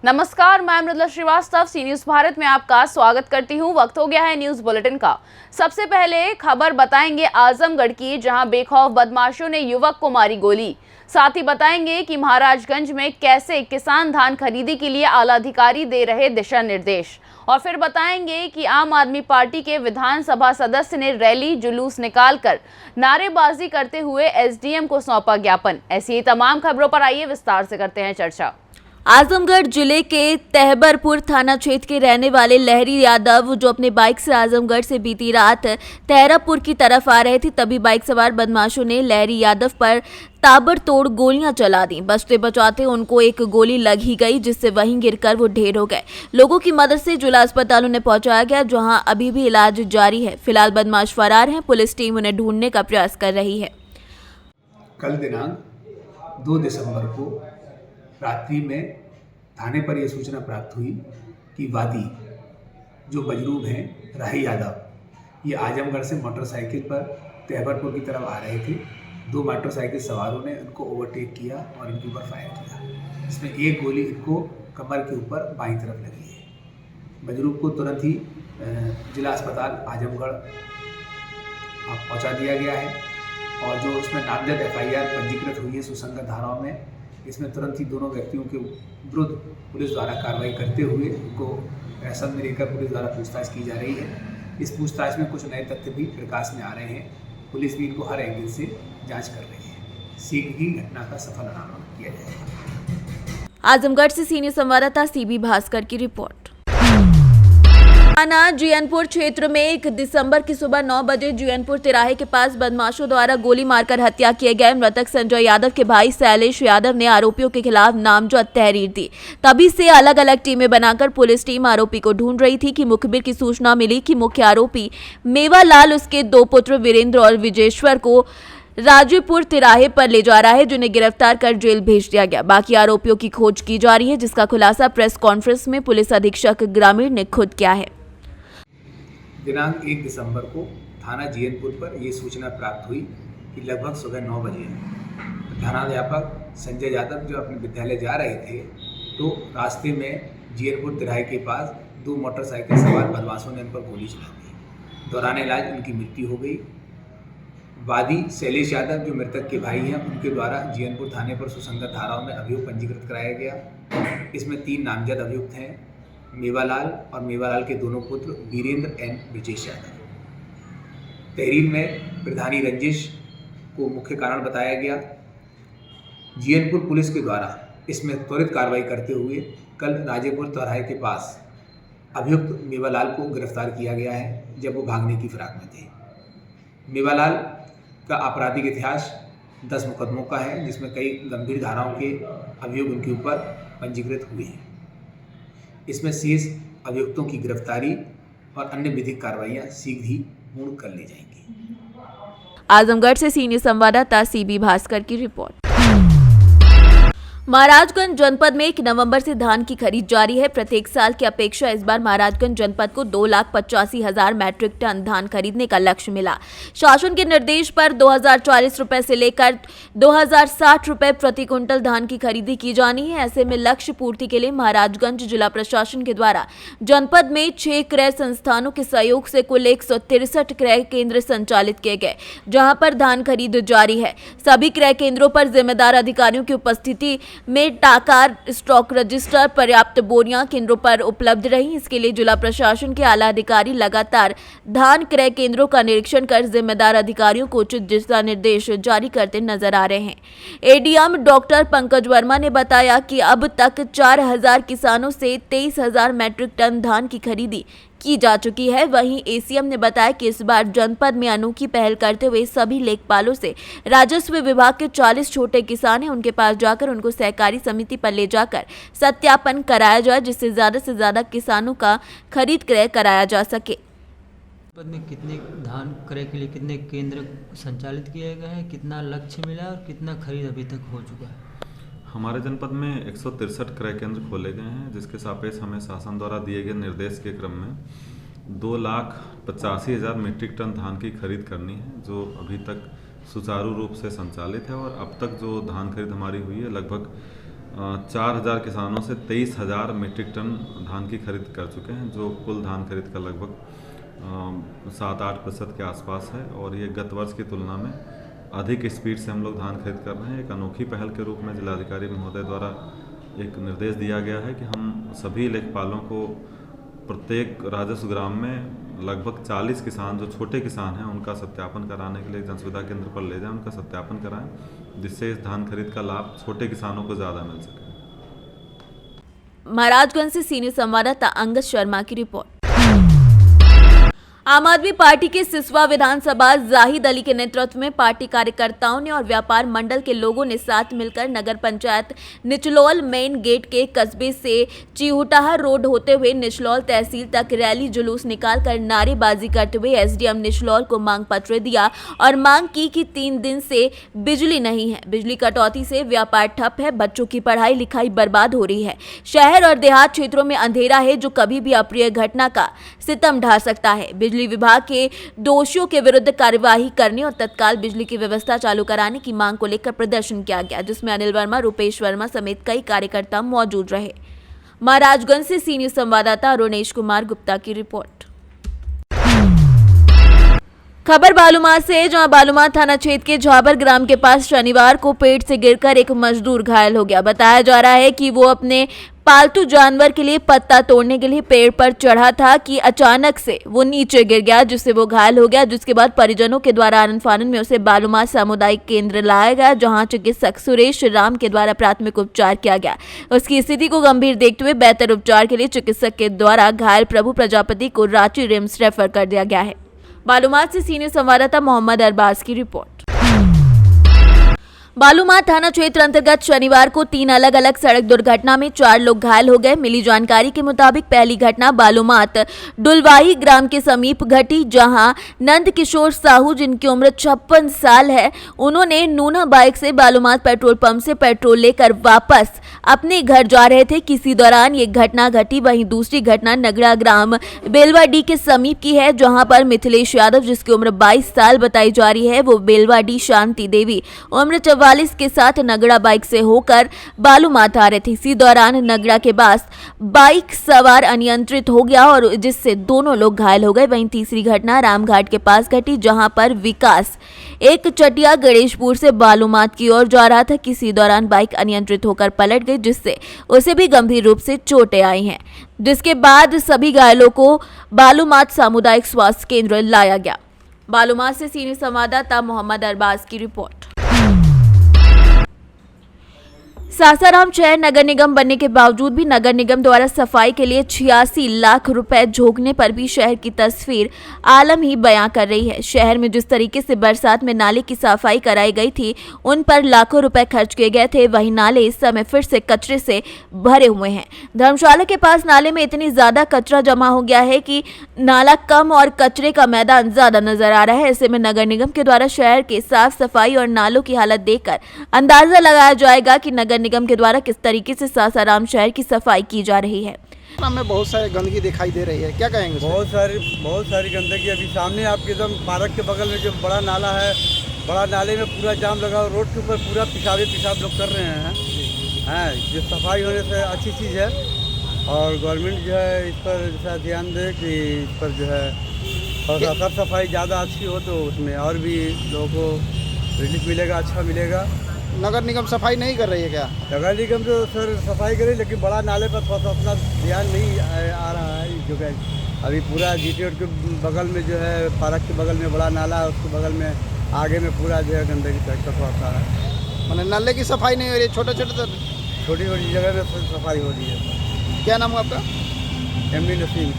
नमस्कार, मैं मृदुला श्रीवास्तव सी न्यूज भारत में आपका स्वागत करती हूं। वक्त हो गया है न्यूज बुलेटिन का। सबसे पहले खबर बताएंगे आजमगढ़ की, जहां बेखौफ बदमाशों ने युवक को मारी गोली। साथ ही बताएंगे कि महाराजगंज में कैसे किसान धान खरीदी के लिए आला अधिकारी दे रहे दिशा निर्देश। और फिर बताएंगे कि आम आदमी पार्टी के विधानसभा सदस्य ने रैली जुलूस निकालकर नारेबाजी करते हुए एसडीएम को सौंपा ज्ञापन। ऐसी ही तमाम खबरों पर आइए विस्तार से करते हैं चर्चा। आजमगढ़ जिले के तहबरपुर थाना क्षेत्र के रहने वाले लहरी यादव, जो अपने बाइक से आजमगढ़ से बीती रात तहरापुर की तरफ आ रहे थे, तभी बाइक सवार बदमाशों ने लहरी यादव पर ताबड़तोड़ गोलियां चला दी। बचते बचाते उनको एक गोली लग ही गई, जिससे वहीं गिरकर वो ढेर हो गए। लोगों की मदद से जिला अस्पताल उन्हें पहुंचाया गया, जहां अभी भी इलाज जारी है। फिलहाल बदमाश फरार हैं। पुलिस टीम उन्हें ढूंढने का प्रयास कर रही है। कल दिनांक 2 दिसंबर को रात्रि में थाने पर यह सूचना प्राप्त हुई कि वादी जो मजरूब हैं राही यादव, ये आजमगढ़ से मोटरसाइकिल पर तहबरपुर की तरफ आ रहे थे। 2 मोटरसाइकिल सवारों ने उनको ओवरटेक किया और इनके ऊपर फायर किया। इसमें एक गोली इनको कमर के ऊपर बाईं तरफ लगी है। मजरूब को तुरंत ही जिला अस्पताल आजमगढ़ पहुंचा दिया गया है और जो उसमें नामजद FIR पंजीकृत हुई है सुसंगत धाराओं में, इसमें तुरंत ही दोनों व्यक्तियों के विरुद्ध पुलिस द्वारा कार्रवाई करते हुए उनको हिरासत में लेकर पुलिस द्वारा पूछताछ की जा रही है। इस पूछताछ में कुछ नए तथ्य भी प्रकाश में आ रहे हैं। पुलिस भी इनको हर एंगल से जांच कर रही है। शीघ्र ही घटना का सफल अनावरण किया जाएगा। आजमगढ़ से सीनियर संवाददाता CB भास्कर की रिपोर्ट। थाना जीयनपुर क्षेत्र में 1 दिसंबर की सुबह 9 बजे जीयनपुर तिराहे के पास बदमाशों द्वारा गोली मारकर हत्या किए गए मृतक संजय यादव के भाई शैलेश यादव ने आरोपियों के खिलाफ नामजद तहरीर दी। तभी से अलग अलग टीमें बनाकर पुलिस टीम आरोपी को ढूंढ रही थी कि मुखबिर की सूचना मिली कि मुख्य आरोपी मेवालाल उसके 2 पुत्र वीरेंद्र और विजेश्वर को राजूपुर तिराहे पर ले जा रहा है, जिन्हें गिरफ्तार कर जेल भेज दिया गया। बाकी आरोपियों की खोज की जा रही है, जिसका खुलासा प्रेस कॉन्फ्रेंस में पुलिस अधीक्षक ग्रामीण ने खुद किया है। दिनांक 1 दिसंबर को थाना जीयनपुर पर यह सूचना प्राप्त हुई कि लगभग सुबह 9 बजे प्रधानाध्यापक संजय यादव जो अपने विद्यालय जा रहे थे, तो रास्ते में जीयनपुर तिराहे के पास 2 मोटरसाइकिल सवार बदमाशों ने उन पर गोली चला दी। दौरान इलाज उनकी मृत्यु हो गई। वादी शैलेश यादव जो मृतक के भाई हैं, उनके द्वारा जीयनपुर थाने पर सुसंगत धाराओं में अभियोग पंजीकृत कराया गया। इसमें 3 नामजद अभियुक्त हैं, मेवालाल और मेवालाल के दोनों पुत्र वीरेंद्र एंड विजेश यादव। तहरीर में प्रधानी रंजिश को मुख्य कारण बताया गया। जीयनपुर पुलिस के द्वारा इसमें त्वरित कार्रवाई करते हुए कल राजेपुर चौराहे के पास अभियुक्त मेवालाल को गिरफ्तार किया गया है, जब वो भागने की फिराक में थे। मेवालाल का आपराधिक इतिहास 10 मुकदमों का है, जिसमें कई गंभीर धाराओं के अभियोग उनके ऊपर पंजीकृत हुए हैं। इसमें शेष अभियुक्तों की गिरफ्तारी और अन्य विधिक कार्रवाइयां शीघ्र ही पूर्ण कर ली जाएंगी। आजमगढ़ से सीनियर संवाददाता CB भास्कर की रिपोर्ट। महाराजगंज जनपद में 1 नवंबर से धान की खरीद जारी है। प्रत्येक साल की अपेक्षा इस बार महाराजगंज जनपद को 2,85,000 मैट्रिक टन धान खरीदने का लक्ष्य मिला। शासन के निर्देश पर 2,040 रुपए से लेकर 2,060 रुपए प्रति क्विंटल धान की खरीदी की जानी है। ऐसे में लक्ष्य पूर्ति के लिए महाराजगंज जिला प्रशासन के द्वारा जनपद में 6 क्रय संस्थानों के सहयोग से कुल 163 क्रय केंद्र संचालित किए गए, जहाँ पर धान खरीद जारी है। सभी क्रय केंद्रों पर जिम्मेदार अधिकारियों की उपस्थिति में टाकार स्टॉक रजिस्टर, पर्याप्त बोरियां केंद्रों पर उपलब्ध रही। इसके लिए जिला प्रशासन के आला अधिकारी लगातार धान क्रय केंद्रों का निरीक्षण कर जिम्मेदार अधिकारियों को उचित दिशा निर्देश जारी करते नजर आ रहे हैं। ADM डॉक्टर पंकज वर्मा ने बताया कि अब तक 4,000 किसानों से 23,000 मैट्रिक टन धान की खरीदी की जा चुकी है। वहीं ACM ने बताया कि इस बार जनपद में अनोखी पहल करते हुए सभी लेखपालों से राजस्व विभाग के 40 छोटे किसान हैं, उनके पास जाकर उनको सहकारी समिति पर ले जाकर सत्यापन कराया जाए, जिससे ज्यादा से ज्यादा किसानों का खरीद क्रय कराया जा सके। जनपद में कितने धान क्रय के लिए कितने केंद्र संचालित किए गए हैं, कितना लक्ष्य मिला और कितना खरीद अभी तक हो चुका है? हमारे जनपद में 163 क्रय केंद्र खोले गए हैं, जिसके सापेक्ष हमें शासन द्वारा दिए गए निर्देश के क्रम में 2,85,000 मीट्रिक टन धान की खरीद करनी है, जो अभी तक सुचारू रूप से संचालित है। और अब तक जो धान खरीद हमारी हुई है लगभग 4,000 किसानों से 23,000 मीट्रिक टन धान की खरीद कर चुके हैं, जो कुल धान खरीद का लगभग 7-8% के आसपास है। और ये गत वर्ष की तुलना में अधिक स्पीड से हम लोग धान खरीद कर रहे हैं। एक अनोखी पहल के रूप में जिलाधिकारी महोदय द्वारा एक निर्देश दिया गया है कि हम सभी लेखपालों को प्रत्येक राजस्व ग्राम में लगभग 40 किसान जो छोटे किसान हैं उनका सत्यापन कराने के लिए जन सुविधा केंद्र पर ले जाएं, उनका सत्यापन कराएं, जिससे इस धान खरीद का लाभ छोटे किसानों को ज़्यादा मिल सके। महाराजगंज से सीनियर संवाददाता अंगद शर्मा की रिपोर्ट। आम आदमी पार्टी के सिसवा विधानसभा जाहिद अली के नेतृत्व में पार्टी कार्यकर्ताओं ने और व्यापार मंडल के लोगों ने साथ मिलकर नगर पंचायत निचलौल मेन गेट के कस्बे से चिहुटाहा रोड होते हुए निचलौल तहसील तक रैली जुलूस निकालकर नारेबाजी करते हुए एसडीएम निचलौल को मांग पत्र दिया और मांग की कि 3 दिन से बिजली नहीं है, बिजली कटौती से व्यापार ठप है, बच्चों की पढ़ाई लिखाई बर्बाद हो रही है, शहर और देहात क्षेत्रों में अंधेरा है जो कभी भी अप्रिय घटना का सितम ढा सकता है। बिजली विभाग के दोषियों के विरुद्ध कार्यवाही करने और तत्काल बिजली की व्यवस्था चालू कराने की मांग को लेकर प्रदर्शन किया गया, जिसमें अनिल वर्मा, रूपेश वर्मा समेत कई कार्यकर्ता मौजूद रहे। महाराजगंज से सीनियर संवाददाता अरुणेश कुमार गुप्ता की रिपोर्ट। खबर बालूमाथ से, जहां बालूमाथ थाना क्षेत्र के झाबर ग्राम के पास शनिवार को पेड़ से गिरकर एक मजदूर घायल हो गया। बताया जा रहा है कि वो अपने पालतू जानवर के लिए पत्ता तोड़ने के लिए पेड़ पर चढ़ा था कि अचानक से वो नीचे गिर गया, जिससे वो घायल हो गया। जिसके बाद परिजनों के द्वारा आनन फानन में उसे बालूमाथ सामुदायिक केंद्र लाया गया, जहां चिकित्सक सुरेश राम के द्वारा प्राथमिक उपचार किया गया। उसकी स्थिति को गंभीर देखते हुए बेहतर उपचार के लिए चिकित्सक के द्वारा घायल प्रभु प्रजापति को रांची रिम्स रेफर कर दिया गया है। बालूमाथ से सीनियर संवाददाता मोहम्मद अरबाज की रिपोर्ट। बालूमाथ थाना क्षेत्र अंतर्गत शनिवार को 3 अलग अलग सड़क दुर्घटना में 4 लोग घायल हो गए। मिली जानकारी के मुताबिक पहली घटना बालूमाथ डुलवाही ग्राम के समीप घटी, जहां नंद किशोर साहू, जिनकी उम्र 56 साल है, उन्होंने नूना बाइक से बालूमाथ पेट्रोल पंप से पेट्रोल लेकर वापस अपने घर जा रहे थे। किसी दौरान ये घटना घटी। वहीं दूसरी घटना नगड़ा ग्राम बेलवाडी के समीप की है, जहां पर मिथिलेश यादव, जिसकी उम्र 22 साल बताई जा रही है, वो बेलवाडी शांति देवी उम्र 44 के साथ नगड़ा बाइक से होकर बालूमाथ आ रहे थे। इसी दौरान नगड़ा के पास बाइक सवार अनियंत्रित हो गया और जिससे दोनों लोग घायल हो गए। वहीं तीसरी घटना रामघाट के पास घटी, जहां पर विकास एक चटिया गणेशपुर से बालूमाथ की ओर जा रहा था। किसी दौरान बाइक अनियंत्रित होकर पलट गई, जिससे उसे भी गंभीर रूप से चोटें आई हैं, जिसके बाद सभी घायलों को बालूमाथ सामुदायिक स्वास्थ्य केंद्र लाया गया। बालूमाथ से सीनियर संवाददाता मोहम्मद अरबाज की रिपोर्ट। सासाराम शहर नगर निगम बनने के बावजूद भी नगर निगम द्वारा सफाई के लिए 86 लाख रुपए झोंकने पर भी शहर की तस्वीर आलम ही बयां कर रही है। शहर में जिस तरीके से बरसात में नाले की सफाई कराई गई थी, उन पर लाखों रुपए खर्च किए गए थे। वहीं नाले इस समय फिर से कचरे से भरे हुए हैं। धर्मशाला के पास नाले में इतनी ज्यादा कचरा जमा हो गया है कि नाला कम और कचरे का मैदान ज्यादा नजर आ रहा है। ऐसे में नगर निगम के द्वारा शहर के साफ सफाई और नालों की हालत देखकर अंदाजा लगाया जाएगा कि नगर निगम के द्वारा किस तरीके से सासाराम शहर की सफाई की जा रही है। में बहुत सारी गंदगी दिखाई दे रही है, क्या कहेंगे? बहुत सारी गंदगी। अभी सामने आपके एकदम पार्क के बगल में जो बड़ा नाला है, बड़ा नाले में पूरा जाम लगा, रोड के ऊपर पूरा पेशाब लोग कर रहे हैं। जो सफाई होने से अच्छी चीज़ है और गवर्नमेंट जो है इस पर जैसा ध्यान दे कि इस पर जो है और साफ सफाई ज़्यादा अच्छी हो तो उसमें और भी लोगों को रिलीफ मिलेगा, अच्छा मिलेगा। नगर निगम सफाई नहीं कर रही है क्या? नगर निगम तो सर सफाई करे, लेकिन बड़ा नाले पर थोड़ा अपना ध्यान नहीं आ रहा है। जो है अभी पूरा जीटी रोड के बगल में जो है पार्क के बगल में बड़ा नाला है, उसके बगल में आगे में पूरा जो है गंदगी का थोड़ा है। मैंने नाले की सफाई नहीं हो रही है, छोटी छोटी जगह में सफाई हो रही है। क्या नाम है आपका? एमडी नसीम।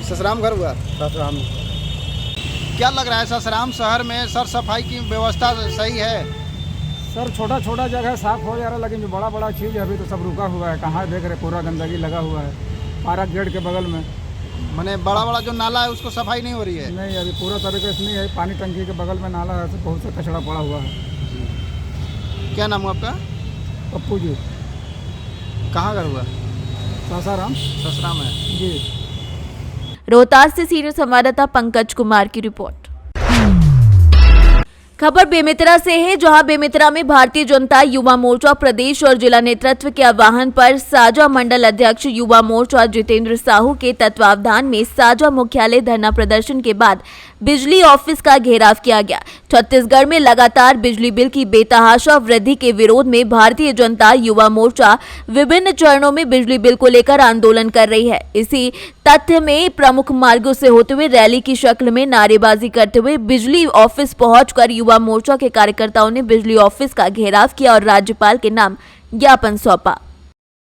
ससराम घर हुआ? ससराम। क्या लग रहा है ससराम शहर में सर सफाई की व्यवस्था सही है? सर छोटा छोटा जगह साफ हो जा रहा है, लेकिन जो बड़ा बड़ा चीज़ है अभी तो सब रुका हुआ है। कहाँ देख रहे पूरा गंदगी लगा हुआ है पार्क गेट के बगल में। मैंने बड़ा जो नाला है उसको सफाई नहीं हो रही है? नहीं, अभी पूरा तरीके से नहीं है। पानी टंकी के बगल में नाला है, तो बहुत सा कचरा पड़ा हुआ है। क्या नाम है आपका? पप्पू जी। कहाँ घर हुआ? सासाराम। ससराम है जी। रोहतास से सीनियर संवाददाता पंकज कुमार की रिपोर्ट। खबर बेमेतरा से है, जहां बेमेतरा में भारतीय जनता युवा मोर्चा प्रदेश और जिला नेतृत्व के आह्वान पर साजा मंडल अध्यक्ष युवा मोर्चा जितेंद्र साहू के तत्वावधान में साजा मुख्यालय धरना प्रदर्शन के बाद बिजली ऑफिस का घेराव किया गया। छत्तीसगढ़ में लगातार बिजली बिल की बेतहाशा वृद्धि के विरोध में भारतीय जनता युवा मोर्चा विभिन्न चरणों में बिजली बिल को लेकर आंदोलन कर रही है। इसी तथ्य में प्रमुख मार्गों से होते हुए रैली की शक्ल में नारेबाजी करते हुए बिजली ऑफिस पहुंचकर युवा मोर्चा के कार्यकर्ताओं ने बिजली ऑफिस का घेराव किया और राज्यपाल के नाम ज्ञापन सौंपा।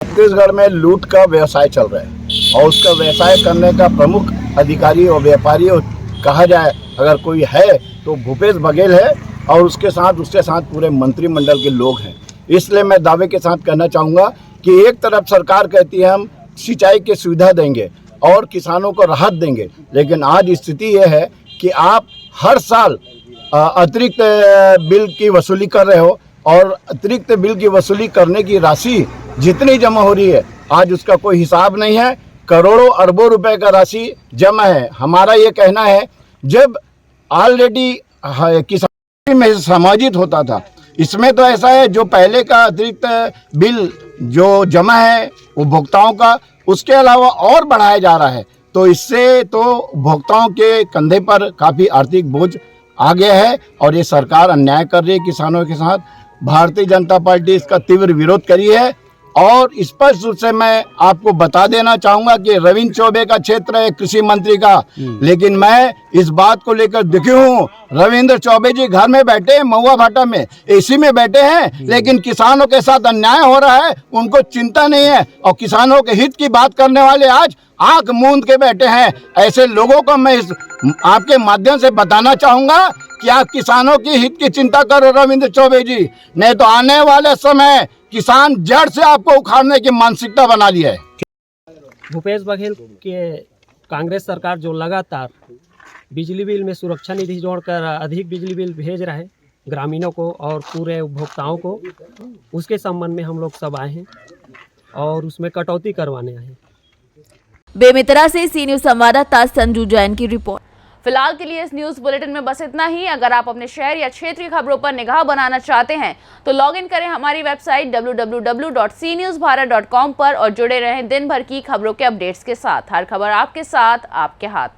छत्तीसगढ़ में लूट का व्यवसाय चल रहा है और उसका व्यवसाय करने का प्रमुख अधिकारी और व्यापारी कहा जाए अगर कोई है तो भूपेश बघेल है और उसके साथ पूरे मंत्रिमंडल के लोग हैं। इसलिए मैं दावे के साथ कहना चाहूँगा कि एक तरफ सरकार कहती है हम सिंचाई की सुविधा देंगे और किसानों को राहत देंगे, लेकिन आज स्थिति यह है कि आप हर साल अतिरिक्त बिल की वसूली कर रहे हो और अतिरिक्त बिल की वसूली करने की राशि जितनी जमा हो रही है आज उसका कोई हिसाब नहीं है। करोड़ों अरबों रुपए का राशि जमा है। हमारा ये कहना है जब ऑलरेडी किसान में समाजित होता था, इसमें तो ऐसा है जो पहले का अतिरिक्त बिल जो जमा है उपभोक्ताओं का उसके अलावा और बढ़ाया जा रहा है, तो इससे तो उपभोक्ताओं के कंधे पर काफ़ी आर्थिक बोझ आ गया है और ये सरकार अन्याय कर रही है किसानों के साथ। भारतीय जनता पार्टी इसका तीव्र विरोध करी है और स्पष्ट रूप से मैं आपको बता देना चाहूँगा कि रविंद्र चौबे का क्षेत्र है कृषि मंत्री का, लेकिन मैं इस बात को लेकर दुखी हूँ। रविंद्र चौबे जी घर में बैठे हैं, महुआ भाटा में एसी में बैठे हैं, लेकिन किसानों के साथ अन्याय हो रहा है, उनको चिंता नहीं है और किसानों के हित की बात करने वाले आज आंख मूंद के बैठे हैं। ऐसे लोगों को मैं इस आपके माध्यम से बताना चाहूँगा कि आप किसानों की हित की चिंता करो रविंद्र चौबे जी, नहीं तो आने वाले समय किसान जड़ से आपको उखाड़ने की मानसिकता बना ली है। भूपेश बघेल के कांग्रेस सरकार जो लगातार बिजली बिल में सुरक्षा निधि जोड़कर अधिक बिजली बिल भेज रहा है ग्रामीणों को और पूरे उपभोक्ताओं को, उसके संबंध में हम लोग सब आए हैं और उसमें कटौती करवाने आए हैं। बेमेतरा से सी न्यूज संवाददाता संजू जैन की रिपोर्ट। फिलहाल के लिए इस न्यूज बुलेटिन में बस इतना ही। अगर आप अपने शहर या क्षेत्रीय खबरों पर निगाह बनाना चाहते हैं तो लॉग इन करें हमारी वेबसाइट www.cnewsbharat.com पर और जुड़े रहें दिन भर की खबरों के अपडेट्स के साथ। हर खबर आपके साथ, आपके हाथ।